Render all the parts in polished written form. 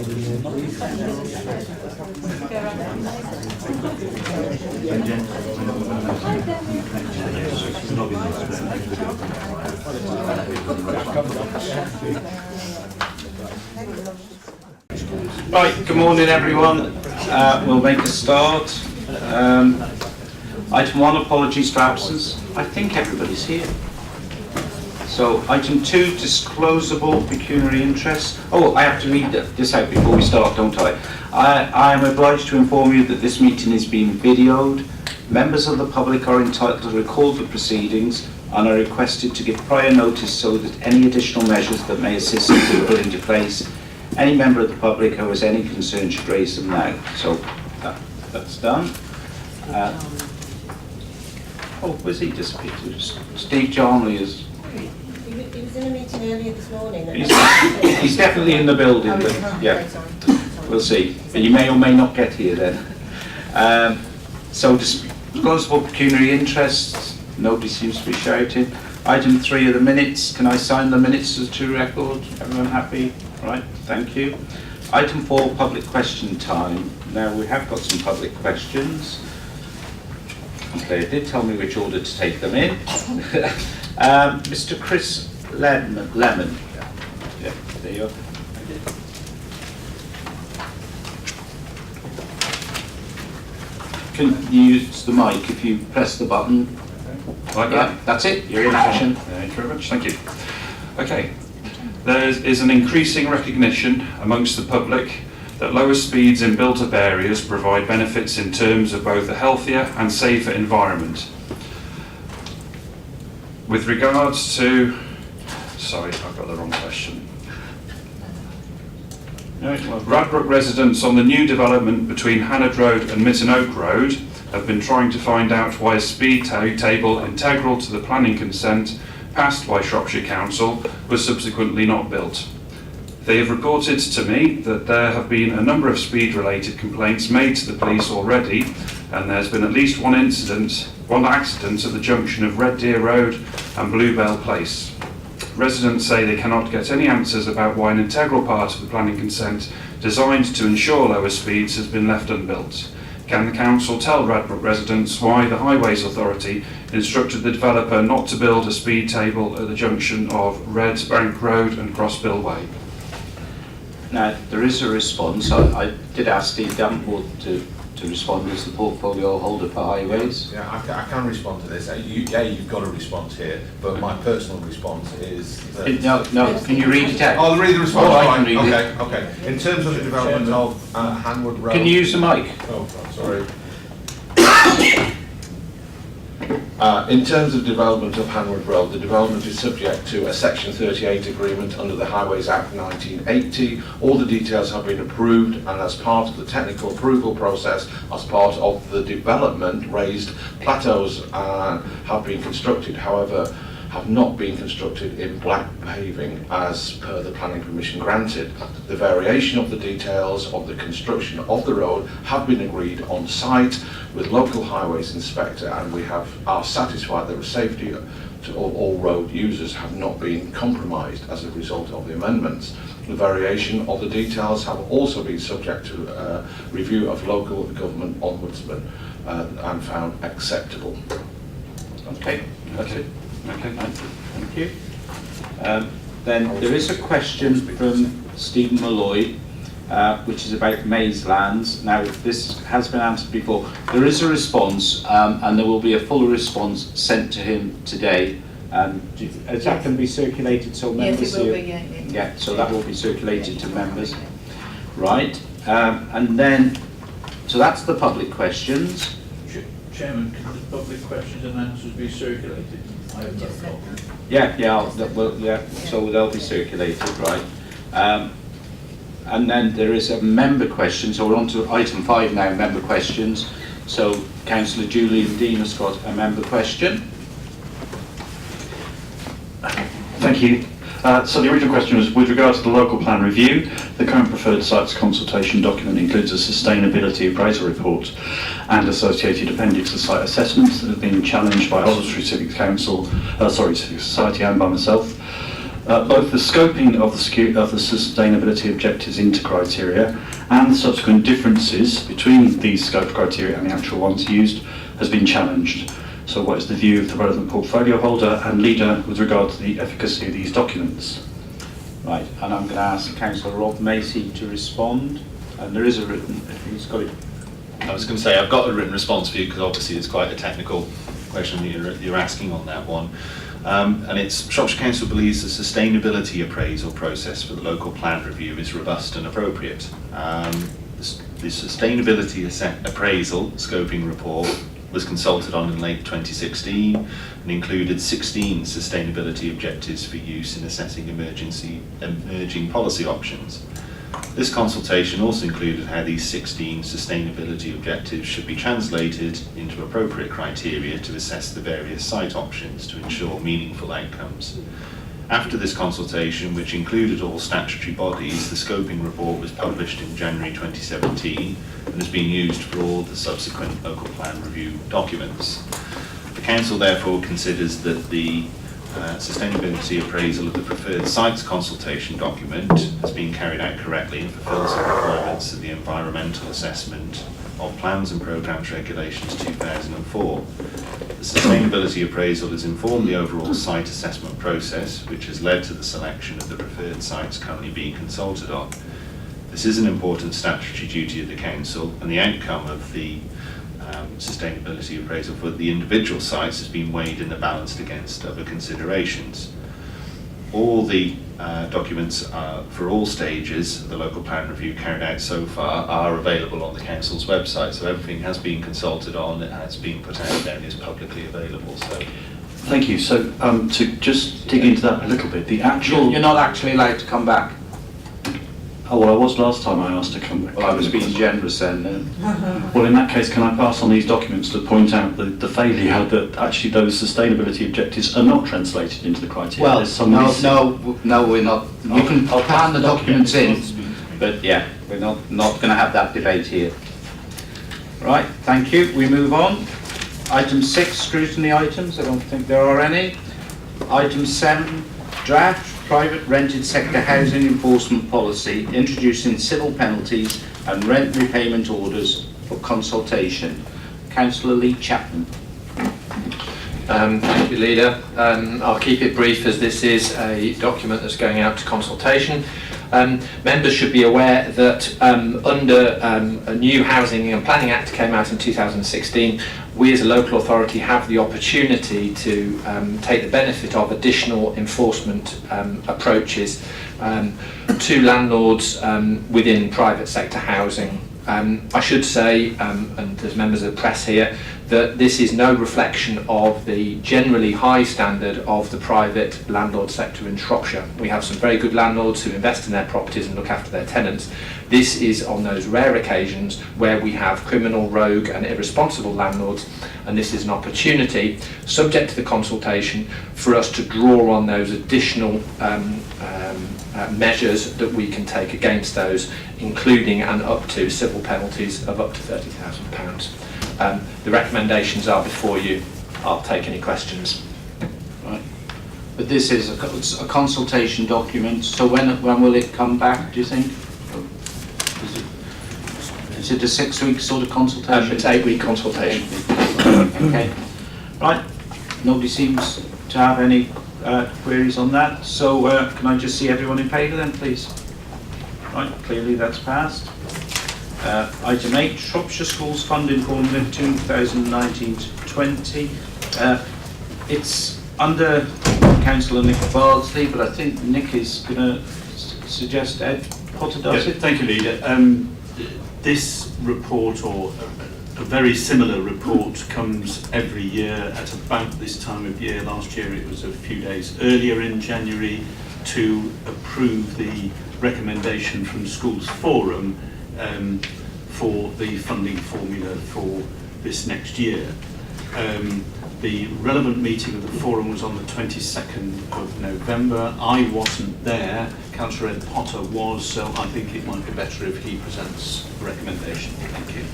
Right, good morning everyone. We'll make a start. Item 1, apologies for absence. I think everybody's here. So item 2, disclosable pecuniary interest. Oh, I have to read this out before we start, don't I? I am obliged to inform you that this meeting is being videoed. Members of the public are entitled to record the proceedings and are requested to give prior notice so that any additional measures that may assist in being put into place, any member of the public who has any concern should raise them now. So that's done. Where's he disappeared? Steve Jarnley is... He was in a meeting earlier this morning. He's definitely in the building, but yeah, we'll see. But you may or may not get here then. So disclosable pecuniary interests, nobody seems to be shouting. Item 3 of the minutes, can I sign the minutes as to record? Everyone happy? Right, thank you. Item 4, public question time. Now we have got some public questions. Okay, it did tell me which order to take them in. Mr. Chris Lemon. Yeah, there you are. Can you use the mic if you press the button? Like Yeah, that? that's it. You're in action. Thank you very much. Thank you. Okay. There is an increasing recognition amongst the public that lower speeds in built-up areas provide benefits in terms of both a healthier and safer environment. With regards to... Sorry, I've got the wrong question. Radbrook residents on the new development between Hannard Road and Mitten Oak Road have been trying to find out why a speed table integral to the planning consent passed by Shropshire Council was subsequently not built. They have reported to me that there have been a number of speed-related complaints made to the police already, and there's been at least one accident at the junction of Red Deer Road and Bluebell Place. Residents say they cannot get any answers about why an integral part of the planning consent designed to ensure lower speeds has been left unbuilt. Can the council tell Radbrook residents why the Highways Authority instructed the developer not to build a speed table at the junction of Red Bank Road and Crossbill Way? Now, there is a response. I did ask Steve Davenport to respond as the portfolio holder for highways. Yeah, I can respond to this. You've got a response here, but my personal response is that... No, can you read it out? Oh, read the response. Oh, I can read it. Okay. In terms of the development of Hanwood Road... Can you use the mic? Oh, sorry. In terms of development of Hanwood Road, the development is subject to a Section 38 agreement under the Highways Act 1980. All the details have been approved, and as part of the technical approval process, as part of the development, raised plateaus have been constructed. However, have not been constructed in black paving as per the planning permission granted. The variation of the details of the construction of the road have been agreed on site with local highways inspector, and we are satisfied that the safety to all road users have not been compromised as a result of the amendments. The variation of the details have also been subject to review of local government ombudsman and found acceptable. Okay. That's it. Okay. Thank you. Then there is a question from Stephen Malloy, which is about Maze Lands. Now, this has been answered before. There is a response, and there will be a full response sent to him today. Is that going to be circulated so members? Yes, it will be, yeah, so that will be circulated to members. Right. And then, so that's the public questions. Chairman, can the public questions and answers be circulated? I have no problem. Yeah, so they'll be circulated, right? And then there is a member question, so we're on to item 5 now, member questions. So Councillor Julian Dean has got a member question. Thank you. So the original question was with regard to the local plan review. The current preferred sites consultation document includes a sustainability appraisal report and associated appendix of site assessments that have been challenged by Oswestry Civic Council, Civic Society and by myself. Both the scoping of the sustainability objectives into criteria and the subsequent differences between these scope criteria and the actual ones used has been challenged. So what is the view of the relevant portfolio holder and leader with regard to the efficacy of these documents? Right, and I'm going to ask Councillor Rob Macy to respond, and there is a written, if he's got it. I was going to say, I've got a written response for you because obviously it's quite a technical question that you're asking on that one. And it's Shropshire Council believes the sustainability appraisal process for the local plan review is robust and appropriate. The sustainability appraisal scoping report was consulted on in late 2016 and included 16 sustainability objectives for use in assessing emerging policy options. This consultation also included how these 16 sustainability objectives should be translated into appropriate criteria to assess the various site options to ensure meaningful outcomes. After this consultation, which included all statutory bodies, the scoping report was published in January 2017 and has been used for all the subsequent local plan review documents. The Council therefore considers that the sustainability appraisal of the preferred sites consultation document has been carried out correctly and fulfills the requirements of the Environmental Assessment of Plans and Programmes Regulations 2004. The sustainability appraisal has informed the overall site assessment process, which has led to the selection of the preferred sites currently being consulted on. This is an important statutory duty of the Council, and the outcome of the sustainability appraisal for the individual sites has been weighed in the balance against other considerations. All the documents for all stages of the local plan review carried out so far are available on the Council's website, so everything has been consulted on, it has been put out there and is publicly available. So, Thank you. So to just dig into that a little bit, the actual... You're not actually allowed to come back. Oh, well, I was last time I asked to come back. Well, I was being generous then. Well, in that case, can I pass on these documents to point out the failure that actually those sustainability objectives are not translated into the criteria? Well, There's some no, missing. no, we're not. You can I'll hand the documents in, but yeah, we're not going to have that debate here. Right, thank you. We move on. Item 6, scrutiny items. I don't think there are any. Item 7, draft private rented sector housing enforcement policy, introducing civil penalties and rent repayment orders for consultation. Councillor Lee Chapman. Thank you, Leader. I'll keep it brief as this is a document that's going out to consultation. Members should be aware that under a new Housing and Planning Act came out in 2016, we as a local authority have the opportunity to take the benefit of additional enforcement approaches to landlords within private sector housing. I should say, and as members of the press here, that this is no reflection of the generally high standard of the private landlord sector in Shropshire. We have some very good landlords who invest in their properties and look after their tenants. This is on those rare occasions where we have criminal, rogue and irresponsible landlords, and this is an opportunity, subject to the consultation, for us to draw on those additional measures that we can take against those, including and up to civil penalties of up to £30,000. The recommendations are before you. I'll take any questions. Right. But this is a consultation document, so when will it come back, do you think? Is it a 6-week sort of consultation? It's 8-week consultation. Okay. Right. Nobody seems to have any queries on that, so can I just see everyone in favour then, please? Right, clearly that's passed. Item 8, Shropshire Schools Funding Formula 2019-20. It's under Councillor Nick Bardsley, but I think Nick is going to suggest Ed Potter does it. Thank you, Leader. This report, or a very similar report, comes every year at about this time of year. Last year it was a few days earlier in January to approve the recommendation from Schools Forum for the funding formula for this next year. The relevant meeting of the forum was on the 22nd of November. I wasn't there, Councillor Ed Potter was, so I think it might be better if he presents the recommendation. Thank you.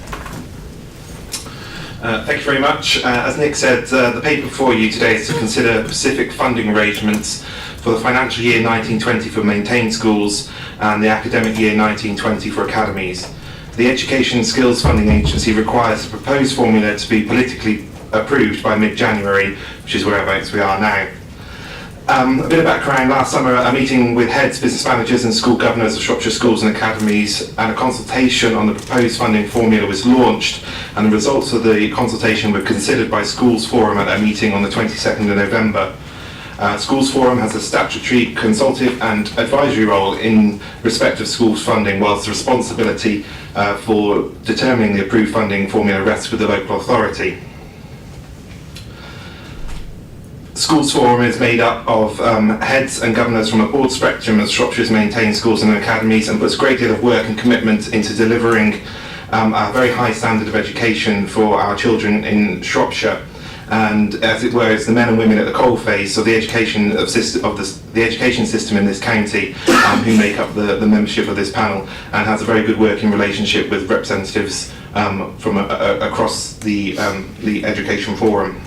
Thank you very much. As Nick said, the paper before you today is to consider specific funding arrangements for the financial year 1920 for maintained schools and the academic year 1920 for academies. The Education and Skills Funding Agency requires the proposed formula to be politically approved by mid-January, which is whereabouts we are now. A bit of background: last summer a meeting with heads, business managers and school governors of Shropshire schools and academies, and a consultation on the proposed funding formula was launched, and the results of the consultation were considered by Schools Forum at their meeting on the 22nd of November. Schools Forum has a statutory, consultative and advisory role in respect of schools funding, whilst the responsibility for determining the approved funding formula rests with the local authority. Schools Forum is made up of heads and governors from a broad spectrum of Shropshire's maintained schools and academies, and puts a great deal of work and commitment into delivering a very high standard of education for our children in Shropshire. And as it were, it's the men and women at the coalface of the education the education system in this county who make up the membership of this panel, and has a very good working relationship with representatives from across the Education Forum.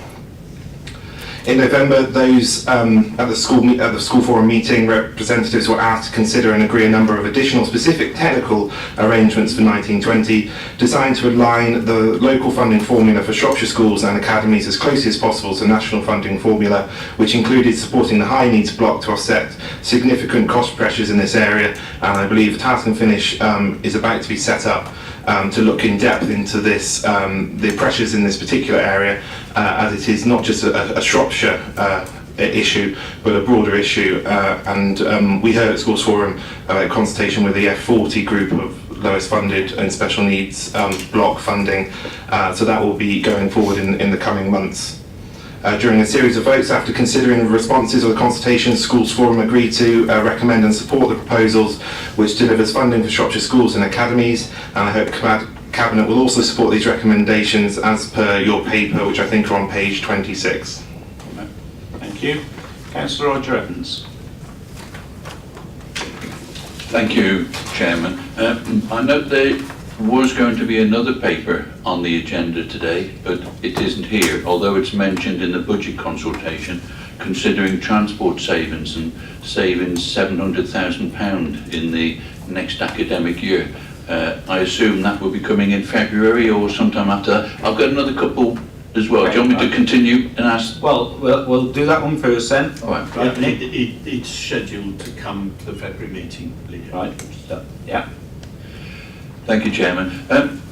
In November, those at the school forum meeting, representatives were asked to consider and agree a number of additional specific technical arrangements for 1920, designed to align the local funding formula for Shropshire schools and academies as closely as possible to the national funding formula, which included supporting the high needs block to offset significant cost pressures in this area. And I believe Task and Finish is about to be set up to look in depth into this, the pressures in this particular area, as it is not just a Shropshire issue, but a broader issue. And we heard at Schools Forum a consultation with the F40 group of lowest funded and special needs block funding, so that will be going forward in the coming months. During a series of votes, after considering the responses of the consultation, Schools Forum agreed to recommend and support the proposals, which delivers funding for Shropshire schools and academies, and I hope Cabinet will also support these recommendations as per your paper, which I think are on page 26. Thank you. Councillor Roger Evans. Thank you, Chairman. I note there was going to be another paper on the agenda today, but it isn't here, although it's mentioned in the budget consultation, considering transport savings and savings £700,000 in the next academic year. I assume that will be coming in February or sometime after that. I've got another couple as well. Do you want me to continue and ask? Well, we'll do that one first then. All right. Right, Nick? It's scheduled to come to the February meeting, Leader. Right. Yeah. Thank you, Chairman.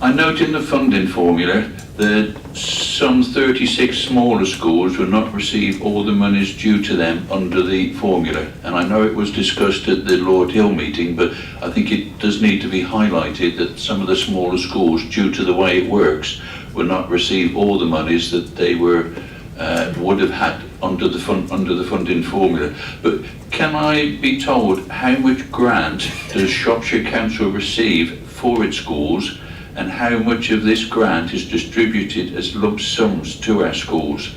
I note in the funding formula that some 36 smaller schools will not receive all the monies due to them under the formula. And I know it was discussed at the Lord Hill meeting, but I think it does need to be highlighted that some of the smaller schools, due to the way it works, will not receive all the monies that they would have had under the funding formula. But can I be told how much grant does Shropshire Council receive for its schools, and how much of this grant is distributed as lump sums to our schools?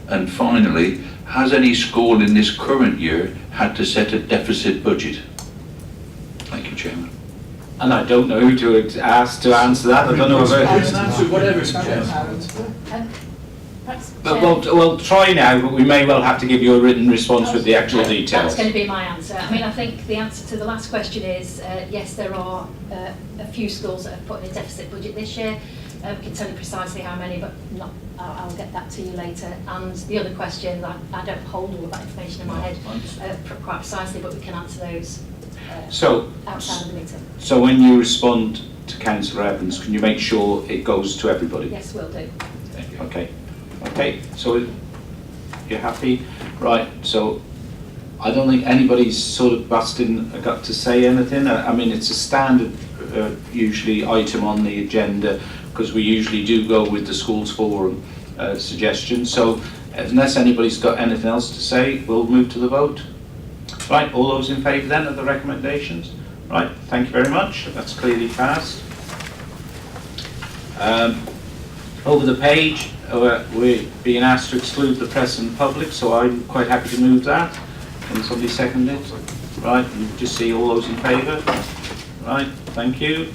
And finally, has any school in this current year had to set a deficit budget? Thank you, Chairman. And I don't know who to ask to answer that. I don't know if Answer whatever suggests. we'll try now, but we may well have to give you a written response with the actual details. That's going to be my answer. I mean, I think the answer to the last question is yes, there are a few schools that have put in a deficit budget this year. We can tell you precisely how many, but I'll get that to you later. And the other question, I don't hold all of that information in my head quite precisely, but we can answer those outside of the meeting. So when you respond to Councillor Evans, can you make sure it goes to everybody? Yes, will do. Thank you. Okay, so you're happy? Right, so I don't think anybody's sort of got to say anything. I mean, it's a standard usually item on the agenda, because we usually do go with the Schools Forum suggestion. So unless anybody's got anything else to say, we'll move to the vote. Right, all those in favour then of the recommendations? Right, thank you very much. That's clearly passed. Over the page, we're being asked to exclude the press and public, so I'm quite happy to move that. Can somebody second it? Right, and just see all those in favour. Right, thank you.